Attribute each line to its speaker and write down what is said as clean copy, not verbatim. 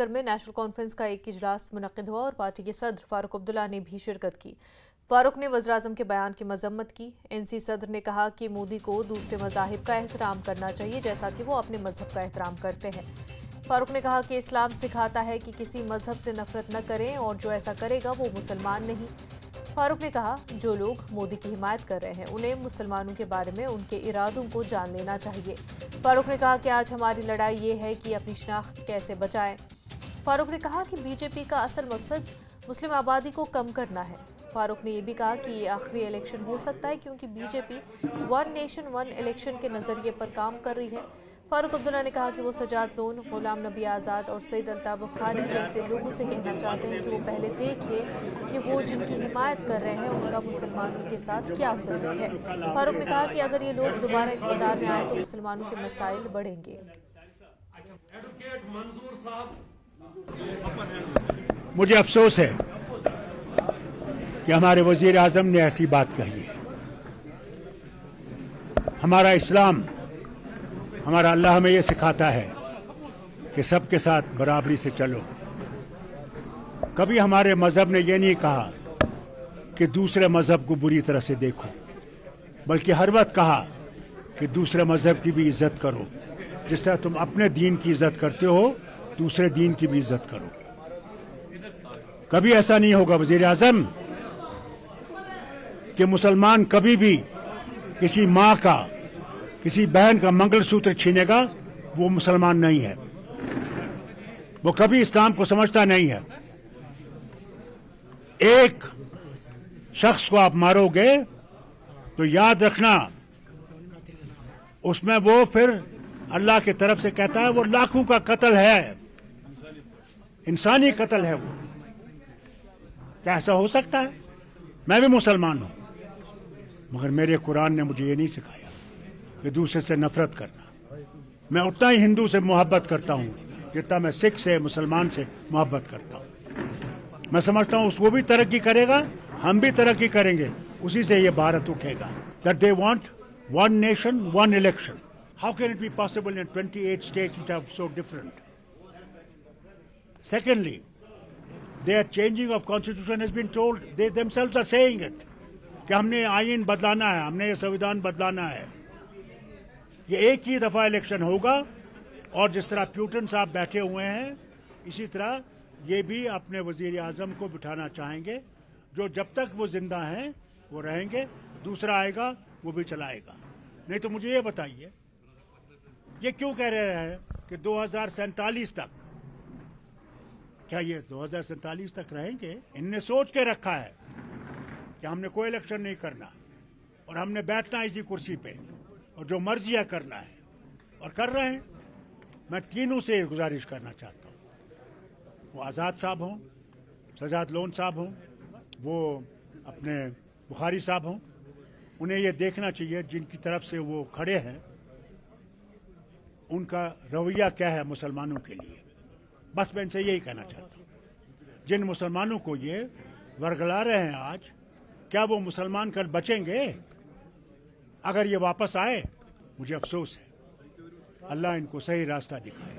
Speaker 1: नगर में national conference का एक इजलास मुनक्किद हुआ और पार्टी के सदर फारूक अब्दुल्ला ने भी शिरकत की। फारूक ने वज़ीर-ए-आज़म के बयान की मजम्मत की। एनसी सदर ने कहा कि मोदी को दूसरे मज़ाहिब का एहतराम करना चाहिए जैसा कि वो अपने मजहब का एहतराम करते हैं। फारूक ने कहा कि इस्लाम सिखाता है कि किसी मजहब से नफरत न करें और जो ऐसा करेगा वो मुसलमान नहीं। फारूक ने कहा जो लोग मोदी की हिमायत कर रहे हैं उन्हें मुसलमानों के बारे में उनके इरादों को जान लेना चाहिए। फारूक ने कहा कि आज हमारी लड़ाई ये है कि अपनी शनाख्त कैसे बचाएं। फारूक ने कहा कि बीजेपी का असल मकसद मुस्लिम आबादी को कम करना है। फारूक ने यह भी कहा कि ये आखिरी इलेक्शन हो सकता है क्योंकि BJP one nation one election के नज़रिए पर काम कर रही है। फारूक अब्दुल्ला ने कहा कि वो सजाद लोन, गुलाम नबी आज़ाद और सईद अल्ताफ़ बुखारी जैसे लोगों से कहना चाहते हैं कि वो पहले देखें कि वो जिनकी हिमायत कर रहे हैं उनका मुसलमानों के साथ क्या सलूक है। फारूक ने कहा कि अगर ये लोग दोबारा इक़्तिदार में आए तो मुसलमानों के मसाइल बढ़ेंगे।
Speaker 2: मुझे अफसोस है कि हमारे वज़ीर आज़म ने ऐसी बात कही है। हमारा इस्लाम, हमारा अल्लाह हमें ये सिखाता है कि सबके साथ बराबरी से चलो। कभी हमारे मज़हब ने ये नहीं कहा कि दूसरे मज़हब को बुरी तरह से देखो, बल्कि हर वक्त कहा कि दूसरे मज़हब की भी इज़्ज़त करो। जिस तरह तुम अपने दीन की इज़्ज़त करते हो, दूसरे दीन की भी इज़्ज़त करो। कभी ऐसा नहीं होगा वज़ीर आज़म कि मुसलमान कभी भी किसी माँ का, किसी बहन का मंगलसूत्र छीनेगा, वो मुसलमान नहीं है। वो कभी इस्लाम को समझता नहीं है। एक शख्स को आप मारोगे तो याद रखना उसमें वो फिर अल्लाह की तरफ से कहता है वो लाखों का कत्ल है, इंसानी कत्ल है। वो क्या ऐसा हो सकता है? मैं भी मुसलमान हूं, मगर मेरे कुरान ने मुझे ये नहीं सिखाया कि दूसरे से नफरत करना। मैं उतना ही हिंदू से मोहब्बत करता हूं जितना मैं सिख से, मुसलमान से मोहब्बत करता हूं। मैं समझता हूं वो भी तरक्की करेगा, हम भी तरक्की करेंगे, उसी से ये भारत उठेगा। That they want one nation one election. How can it be possible in 28 states which are so different? Secondly, their changing of constitution has been told, they themselves are saying it, कि हमने आईन बदलाना है, हमने ये संविधान बदलाना है। ये एक ही दफा इलेक्शन होगा और जिस तरह प्यूटन साहब बैठे हुए हैं इसी तरह ये भी अपने वजीर आजम को बिठाना चाहेंगे। जो जब तक वो जिंदा हैं वो रहेंगे, दूसरा आएगा वो भी चलाएगा। नहीं तो मुझे ये बताइए, ये क्यों कह रहे हैं कि 2047 तक, क्या ये 2047 तक रहेंगे? इनने सोच के रखा है कि हमने कोई इलेक्शन नहीं करना और हमने बैठना इसी कुर्सी पे और जो मर्जियां करना है, और कर रहे हैं। मैं तीनों से गुजारिश करना चाहता हूं, वो आज़ाद साहब हों, सजाद लोन साहब हों, वो अपने बुखारी साहब हों, उन्हें ये देखना चाहिए जिनकी तरफ से वो खड़े हैं उनका रवैया क्या है मुसलमानों के लिए। बस मैं इनसे यही कहना चाहता हूं, जिन मुसलमानों को ये वर्गला रहे हैं आज, क्या वो मुसलमान कल बचेंगे? अगर ये वापस आए, मुझे अफसोस है। अल्लाह इनको सही रास्ता दिखाए।